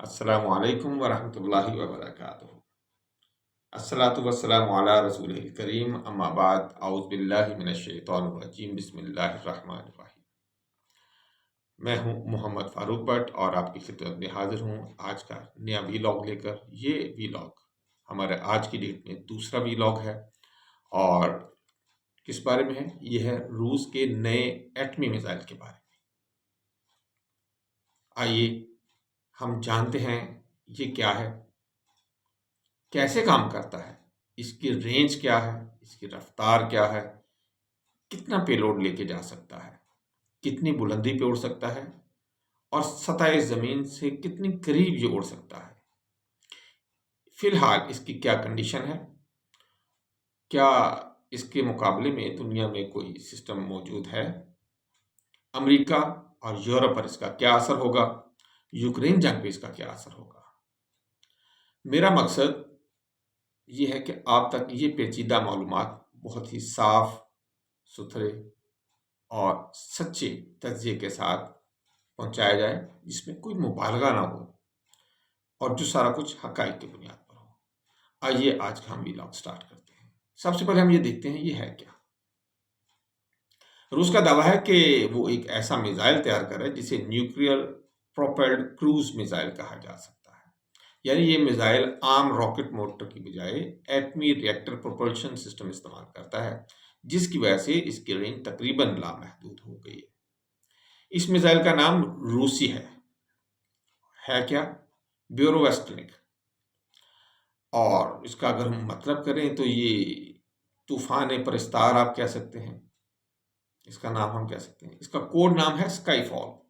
السلام علیکم ورحمۃ اللہ وبرکاتہ۔ الصلاۃ والسلام علی رسول کریم، اما بعد، اعوذ باللہ من الشیطان الرجیم، بسم اللہ الرحمن الرحیم۔ میں ہوں محمد فاروق بٹ اور آپ کی خدمت میں حاضر ہوں آج کا نیا ویلاگ لے کر۔ یہ ویلاگ ہمارے آج کی ڈیٹ میں دوسرا ویلاگ ہے اور کس بارے میں ہے؟ یہ ہے روس کے نئے ایٹمی میزائل کے بارے میں۔ آئیے ہم جانتے ہیں یہ کیا ہے، کیسے کام کرتا ہے، اس کی رینج کیا ہے، اس کی رفتار کیا ہے، کتنا پے لوڈ لے کے جا سکتا ہے، کتنی بلندی پہ اڑ سکتا ہے اور سطح زمین سے کتنی قریب یہ اڑ سکتا ہے۔ فی الحال اس کی کیا کنڈیشن ہے، کیا اس کے مقابلے میں دنیا میں کوئی سسٹم موجود ہے، امریکہ اور یورپ پر اس کا کیا اثر ہوگا، یوکرین جنگ پہ اس کا کیا اثر ہوگا۔ میرا مقصد یہ ہے کہ آپ تک یہ پیچیدہ معلومات بہت ہی صاف ستھرے اور سچے تجزیے کے ساتھ پہنچایا جائے، جس میں کوئی مبالغہ نہ ہو اور جو سارا کچھ حقائق کی بنیاد پر ہو۔ آئیے آج کا ہم ویلاگ سٹارٹ کرتے ہیں۔ سب سے پہلے ہم یہ دیکھتے ہیں یہ ہے کیا۔ روس کا دعویٰ ہے کہ وہ ایک ایسا میزائل تیار کر رہا ہے جسے نیوکلیئر پروپیلڈ کروز میزائل کہا جا سکتا ہے، یعنی یہ میزائل عام راکٹ موٹر کی بجائے ایٹمی ری ایکٹر پروپلشن سسٹم استعمال کرتا ہے، جس کی وجہ سے اس کی رینج تقریباً لامحدود ہو گئی ہے۔ اس میزائل کا نام روسی ہے کیا؟ بیوروویسٹنک، اور اس کا اگر ہم مطلب کریں تو یہ طوفان پرستار آپ کہہ سکتے ہیں، اس کا نام ہم کہہ سکتے ہیں۔ اس کا کوڈ نام ہے اسکائی فال۔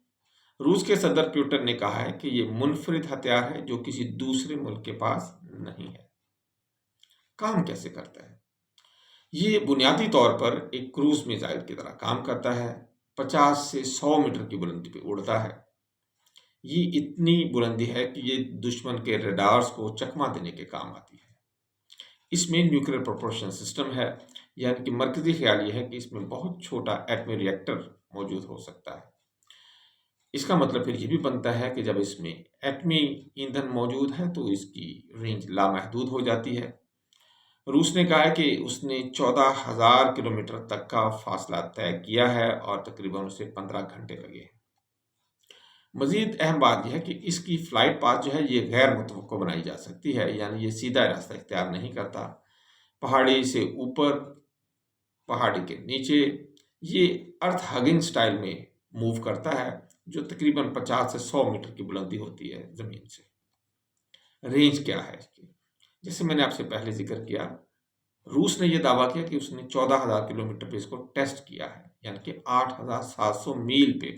روس کے صدر پیوٹن نے کہا ہے کہ یہ منفرد ہتھیار ہے جو کسی دوسرے ملک کے پاس نہیں ہے۔ کام کیسے کرتا ہے؟ یہ بنیادی طور پر ایک کروز میزائل کی طرح کام کرتا ہے، 50 سے 100 میٹر کی بلندی پہ اڑتا ہے۔ یہ اتنی بلندی ہے کہ یہ دشمن کے ریڈارز کو چکما دینے کے کام آتی ہے۔ اس میں نیوکلیئر پروپلشن سسٹم ہے، یعنی کہ مرکزی خیال یہ ہے کہ اس میں بہت چھوٹا ایٹمی ری ایکٹر موجود ہو سکتا ہے۔ اس کا مطلب پھر یہ بھی بنتا ہے کہ جب اس میں ایٹمی ایندھن موجود ہے تو اس کی رینج لامحدود ہو جاتی ہے۔ روس نے کہا ہے کہ اس نے 14,000 کلومیٹر تک کا فاصلہ طے کیا ہے اور تقریباً اسے 15 گھنٹے لگے ہیں۔ مزید اہم بات یہ ہے کہ اس کی فلائٹ پاتھ جو ہے یہ غیر متوقع بنائی جا سکتی ہے، یعنی یہ سیدھا راستہ اختیار نہیں کرتا۔ پہاڑی سے اوپر، پہاڑی کے نیچے، یہ ارتھ ہگنگ سٹائل میں موو کرتا ہے، جو تقریباً 50 سے 100 میٹر کی بلندی ہوتی ہے زمین سے۔ رینج کیا ہے اس کی؟ جیسے میں نے آپ سے پہلے ذکر کیا، روس نے یہ دعویٰ کیا کہ اس نے 14,000 کلومیٹر پہ اس کو ٹیسٹ کیا ہے، یعنی کہ 8,700 میل پہ،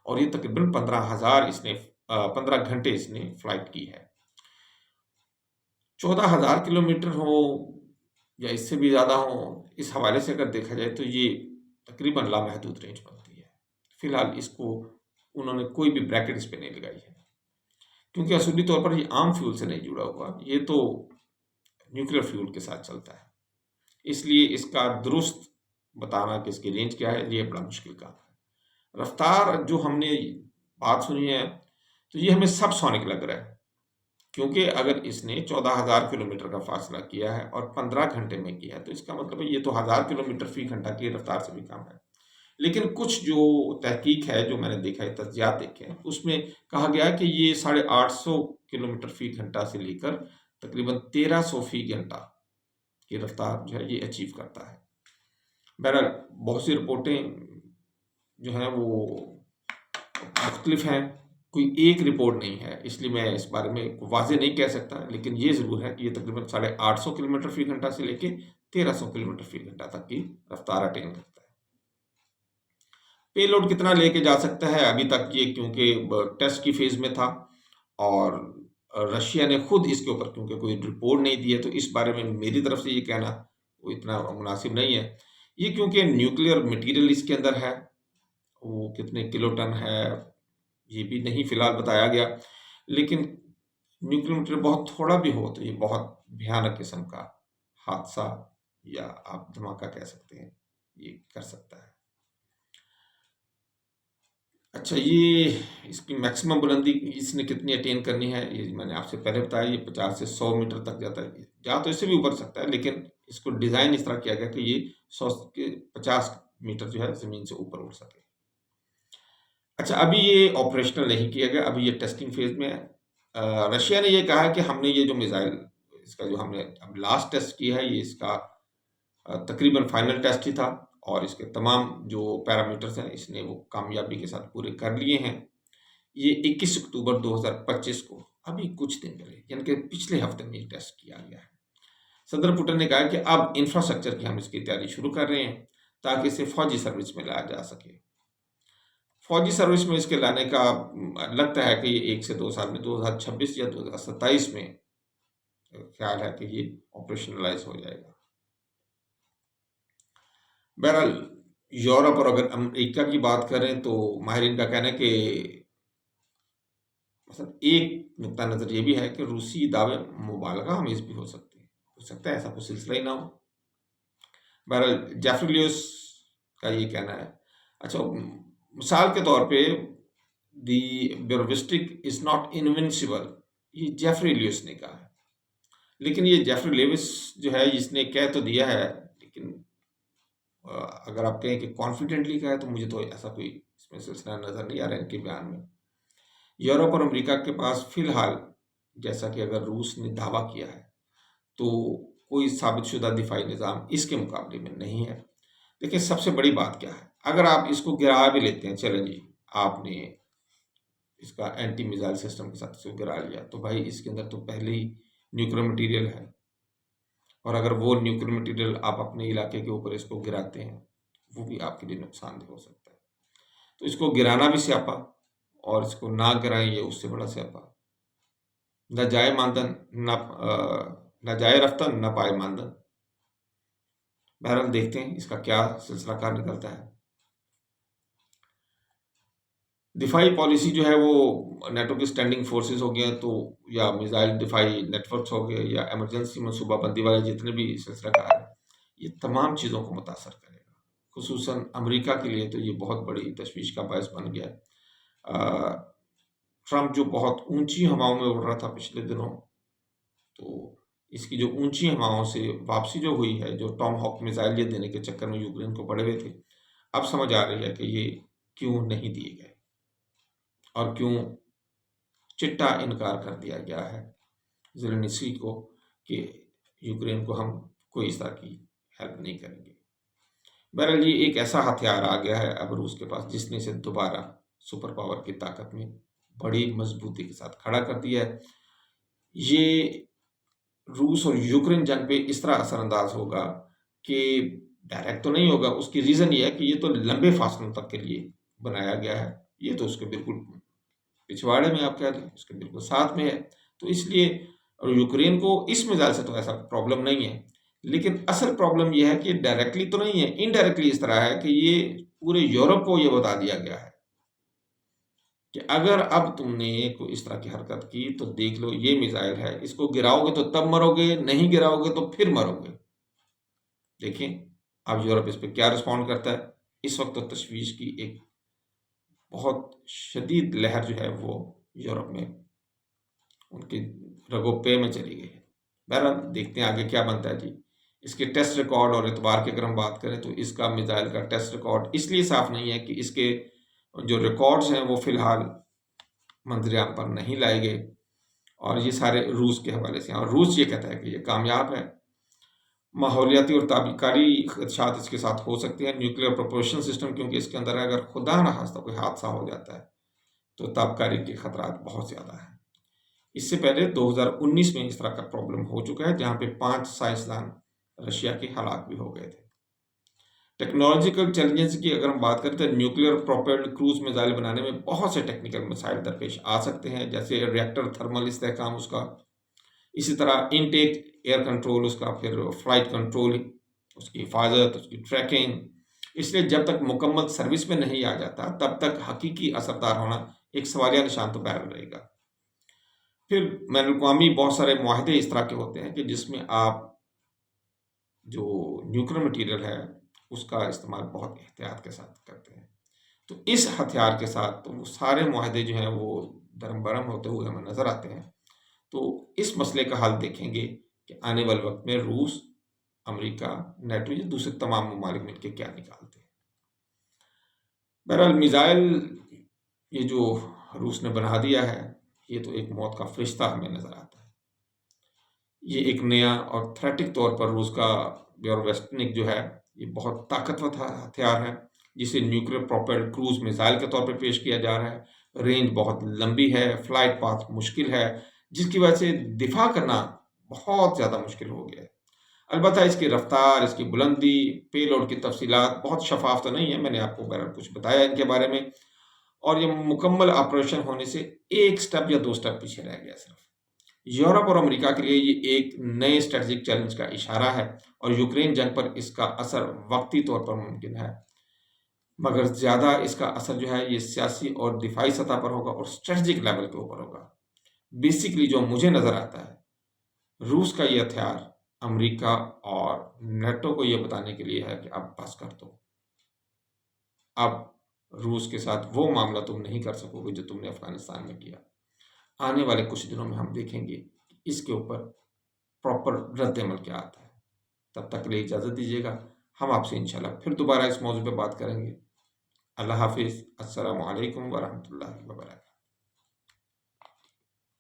اور یہ تقریباً 15 گھنٹے اس نے فلائٹ کی ہے۔ 14,000 کلومیٹر ہو یا اس سے بھی زیادہ ہو، اس حوالے سے اگر دیکھا جائے تو یہ تقریباً لامحدود رینج بنتی ہے۔ فی الحال اس کو انہوں نے کوئی بھی بریکٹ اس پہ نہیں لگائی ہے، کیونکہ اصولی طور پر یہ عام فیول سے نہیں جڑا ہوا، یہ تو نیوکلیئر فیول کے ساتھ چلتا ہے۔ اس لیے اس کا درست بتانا کہ اس کی رینج کیا ہے یہ بڑا مشکل کام ہے۔ رفتار جو ہم نے بات سنی ہے تو یہ ہمیں سب سونک لگ رہا ہے، کیونکہ اگر اس نے 14,000 کلومیٹر کا فاصلہ کیا ہے اور 15 گھنٹے میں کیا ہے تو اس کا مطلب ہے یہ تو 1000 کلومیٹر فی گھنٹہ کی رفتار سے بھی کم ہے۔ لیکن کچھ جو تحقیق ہے، جو میں نے دیکھا ہے، تجزیات دیکھے ہیں، اس میں کہا گیا ہے کہ یہ 850 کلومیٹر فی گھنٹہ سے لے کر تقریباً 1300 فی گھنٹہ کی رفتار جو ہے یہ اچیو کرتا ہے۔ بہرحال بہت سی رپورٹیں جو ہیں وہ مختلف ہیں، کوئی ایک رپورٹ نہیں ہے، اس لیے میں اس بارے میں واضح نہیں کہہ سکتا، لیکن یہ ضرور ہے کہ یہ تقریباً 850 کلومیٹر فی گھنٹہ سے لے کے 1300 کلومیٹر فی گھنٹہ تک کی رفتار اٹین کرتا ہے۔ پے لوڈ کتنا لے کے جا سکتا ہے ابھی تک یہ کیونکہ ٹیسٹ کی فیز میں تھا، اور رشیا نے خود اس کے اوپر کیونکہ کوئی رپورٹ نہیں دی ہے تو اس بارے میں میری طرف سے یہ کہنا وہ اتنا مناسب نہیں ہے۔ یہ کیونکہ نیوکلیئر مٹیریل اس کے اندر ہے، وہ کتنے کلو ٹن ہے یہ بھی نہیں فی الحال بتایا گیا، لیکن نیوکلیئر مٹیریل بہت تھوڑا بھی ہو تو یہ بہت بھیانک قسم کا حادثہ یا آپ دھماکہ کہہ سکتے ہیں، یہ کر سکتا ہے۔ اچھا، یہ اس کی میکسیمم بلندی اس نے کتنی اٹین کرنی ہے، یہ میں نے آپ سے پہلے بتایا، یہ 50 سے 100 میٹر تک جاتا ہے، جہاں تو اس سے بھی اوپر سکتا ہے، لیکن اس کو ڈیزائن اس طرح کیا گیا کہ یہ 100 کے 50 میٹر جو ہے زمین سے اوپر اڑ سکے۔ اچھا، ابھی یہ آپریشنل نہیں کیا گیا، ابھی یہ ٹیسٹنگ فیز میں ہے۔ رشیا نے یہ کہا کہ ہم نے یہ جو میزائل، اس کا جو ہم نے اب لاسٹ ٹیسٹ کیا ہے، یہ اس کا تقریباً فائنل ٹیسٹ ہی تھا، اور اس کے تمام جو پیرامیٹرز ہیں اس نے وہ کامیابی کے ساتھ پورے کر لیے ہیں۔ یہ 21 اکتوبر 2025 کو، ابھی کچھ دن پہلے، یعنی کہ پچھلے ہفتے میں یہ ٹیسٹ کیا گیا ہے۔ صدر پوٹن نے کہا کہ اب انفراسٹرکچر کی ہم اس کی تیاری شروع کر رہے ہیں تاکہ اسے فوجی سروس میں لایا جا سکے۔ فوجی سروس میں اس کے لانے کا لگتا ہے کہ یہ 1 سے 2 سال میں 2026 یا 2027 میں خیال ہے کہ یہ آپریشنلائز ہو جائے گا۔ بہرحال یورپ اور اگر امریکہ کی بات کریں تو ماہرین کا کہنا ہے کہ مثلا ایک نقطہ نظر یہ بھی ہے کہ روسی دعوے مبالغہ آمیز بھی ہو سکتے ہیں، ہو سکتا ہے ایسا کوئی سلسلہ ہی نہ ہو۔ بہرحال جیفری لیوس کا یہ کہنا ہے۔ اچھا، مثال کے طور پہ دی بیوروسٹک از ناٹ انوینسیبل، یہ جیفری لیوس نے کہا ہے، لیکن یہ جیفری لیوس جو ہے اس نے کہہ تو دیا ہے، لیکن اگر آپ کہیں کہ کانفیڈنٹلی کہا ہے تو مجھے تو ایسا کوئی اس میں سلسلہ نظر نہیں آ رہا ہے ان کے بیان میں۔ یورپ اور امریکہ کے پاس فی الحال، جیسا کہ اگر روس نے دعویٰ کیا ہے، تو کوئی ثابت شدہ دفاعی نظام اس کے مقابلے میں نہیں ہے۔ لیکن سب سے بڑی بات کیا ہے، اگر آپ اس کو گرا بھی لیتے ہیں، چلیں جی آپ نے اس کا اینٹی میزائل سسٹم کے ساتھ اس کو گرا لیا، تو بھائی اس کے اندر تو پہلے ہی نیوکلیر مٹیریل ہے، اور اگر وہ نیوکلیر مٹیریل آپ اپنے علاقے کے اوپر اس کو گراتے ہیں، وہ بھی آپ کے لیے نقصان دہ ہو سکتا ہے۔ تو اس کو گرانا بھی سیاپا، اور اس کو نہ گرائیں یہ اس سے بڑا سیاپا۔ نہ جائے ماندن، نہ جائے رفتن، نہ پائے ماندن۔ بہرحال دیکھتے ہیں اس کا کیا سلسلہ کار نکلتا ہے۔ دفاعی پالیسی جو ہے وہ نیٹو کی اسٹینڈنگ فورسز ہو گئے ہیں، تو یا میزائل دفاعی نیٹ ورکس ہو گئے، یا ایمرجنسی منصوبہ بندی والے جتنے بھی سلسلہ کار ہیں، یہ تمام چیزوں کو متاثر کرے گا۔ خصوصاً امریکہ کے لیے تو یہ بہت بڑی تشویش کا باعث بن گیا ہے۔ ٹرمپ جو بہت اونچی ہواؤں میں اڑ رہا تھا پچھلے دنوں، تو اس کی جو اونچی ہواؤں سے واپسی جو ہوئی ہے، جو ٹام ہاک میزائل یہ دینے کے چکر میں یوکرین کو پڑے ہوئے تھے، اب سمجھ آ رہی ہے کہ یہ کیوں نہیں دیے گئے اور کیوں چٹا انکار کر دیا گیا ہے زیلنسکی کو کہ یوکرین کو ہم کوئی اس طرح کی ہیلپ نہیں کریں گے۔ بہرحال یہ ایک ایسا ہتھیار آ گیا ہے اب روس کے پاس جس نے اسے دوبارہ سپر پاور کی طاقت میں بڑی مضبوطی کے ساتھ کھڑا کر دیا ہے۔ یہ روس اور یوکرین جنگ پہ اس طرح اثر انداز ہوگا کہ ڈائریکٹ تو نہیں ہوگا، اس کی ریزن یہ ہے کہ یہ تو لمبے فاصلوں تک کے لیے بنایا گیا ہے، یہ تو اس کے بالکل پچھواڑے میں آپ کہہ دیں، اس کے بالکل ساتھ میں ہے، تو اس لیے یوکرین کو اس میزائل سے تو ایسا پرابلم نہیں ہے، لیکن اصل پرابلم یہ ہے کہ ڈائریکٹلی تو نہیں ہے، انڈائریکٹلی اس طرح ہے کہ یہ پورے یورپ کو یہ بتا دیا گیا ہے کہ اگر اب تم نے کوئی اس طرح کی حرکت کی تو دیکھ لو یہ میزائل ہے، اس کو گراؤ گے تو تب مرو گے، نہیں گراؤ گے تو پھر مرو گے۔ دیکھیں اب یورپ اس پہ کیا رسپونڈ کرتا ہے۔ اس وقت تو تشویش کی ایک بہت شدید لہر جو ہے وہ یورپ میں ان کے رگو پے میں چلی گئی ہے۔ بہرحال دیکھتے ہیں آگے کیا بنتا ہے جی۔ اس کے ٹیسٹ ریکارڈ اور اعتبار کی اگر ہم بات کریں تو اس کا میزائل کا ٹیسٹ ریکارڈ اس لیے صاف نہیں ہے کہ اس کے جو ریکارڈز ہیں وہ فی الحال منظر عام پر نہیں لائے گئے، اور یہ سارے روس کے حوالے سے ہیں، اور روس یہ کہتا ہے کہ یہ کامیاب ہے۔ ماحولیاتی اور تابکاری خدشات اس کے ساتھ ہو سکتے ہیں، نیوکلیر پروپلشن سسٹم کیونکہ اس کے اندر ہے، اگر خدا نہ خواستہ کوئی حادثہ ہو جاتا ہے تو تابکاری کے خطرات بہت زیادہ ہیں۔ اس سے پہلے 2019 میں اس طرح کا پرابلم ہو چکا ہے جہاں پہ 5 سائنسدان رشیا کے ہلاک بھی ہو گئے تھے۔ ٹیکنالوجیکل چیلنجز کی اگر ہم بات کریں تو نیوکلیر پروپیلڈ کروز میزائل بنانے میں بہت سے ٹیکنیکل مسائل درپیش آ سکتے ہیں، جیسے ریئیکٹر تھرمل استحکام اس کا، اسی طرح انٹیک ایئر کنٹرول اس کا، پھر فلائٹ کنٹرول، اس کی حفاظت، اس کی ٹریکنگ۔ اس لیے جب تک مکمل سروس میں نہیں آ جاتا تب تک حقیقی اثردار ہونا ایک سوالیہ نشان تو بہرحال رہے گا۔ پھر بین الاقوامی بہت سارے معاہدے اس طرح کے ہوتے ہیں کہ جس میں آپ جو نیوکلیر مٹیریل ہے اس کا استعمال بہت احتیاط کے ساتھ کرتے ہیں۔ تو اس ہتھیار کے ساتھ تو وہ سارے معاہدے جو ہیں وہ درم برہم ہوتے ہوئے ہمیں نظر آتے ہیں۔ تو اس مسئلے کا حل دیکھیں گے کہ آنے والے وقت میں روس، امریکہ، نیٹو یا دوسرے تمام ممالک مل کے کیا نکالتے ہیں۔ بہرحال میزائل یہ جو روس نے بنا دیا ہے، یہ تو ایک موت کا فرشتہ ہمیں نظر آتا ہے۔ یہ ایک نیا اور تھریٹک طور پر روس کا بیورویسٹنک جو ہے یہ بہت طاقتور ہتھیار ہے، جسے نیوکلیر پروپیلڈ کروز میزائل کے طور پر پیش کیا جا رہا ہے۔ رینج بہت لمبی ہے، فلائٹ پاتھ مشکل ہے، جس کی وجہ سے دفاع کرنا بہت زیادہ مشکل ہو گیا ہے۔ البتہ اس کی رفتار، اس کی بلندی، پے لوڈ کی تفصیلات بہت شفاف تو نہیں ہے، میں نے آپ کو بہرحال کچھ بتایا ان کے بارے میں، اور یہ مکمل آپریشن ہونے سے ایک سٹیپ یا 2 سٹیپ پیچھے رہ گیا صرف۔ یورپ اور امریکہ کے لیے یہ ایک نئے اسٹریٹجک چیلنج کا اشارہ ہے، اور یوکرین جنگ پر اس کا اثر وقتی طور پر ممکن ہے، مگر زیادہ اس کا اثر جو ہے یہ سیاسی اور دفاعی سطح پر ہوگا اور اسٹریٹجک لیول کے اوپر ہوگا۔ بیسیکلی جو مجھے نظر آتا ہے، روس کا یہ ہتھیار امریکہ اور نیٹو کو یہ بتانے کے لیے ہے کہ اب بس کر دو، اب روس کے ساتھ وہ معاملہ تم نہیں کر سکو گے جو تم نے افغانستان میں کیا۔ آنے والے کچھ دنوں میں ہم دیکھیں گے کہ اس کے اوپر پراپر رد عمل کیا آتا ہے۔ تب تک کے لیے اجازت دیجیے گا، ہم آپ سے انشاءاللہ پھر دوبارہ اس موضوع پہ بات کریں گے۔ اللہ حافظ، السلام علیکم ورحمۃ اللہ وبرکاتہ۔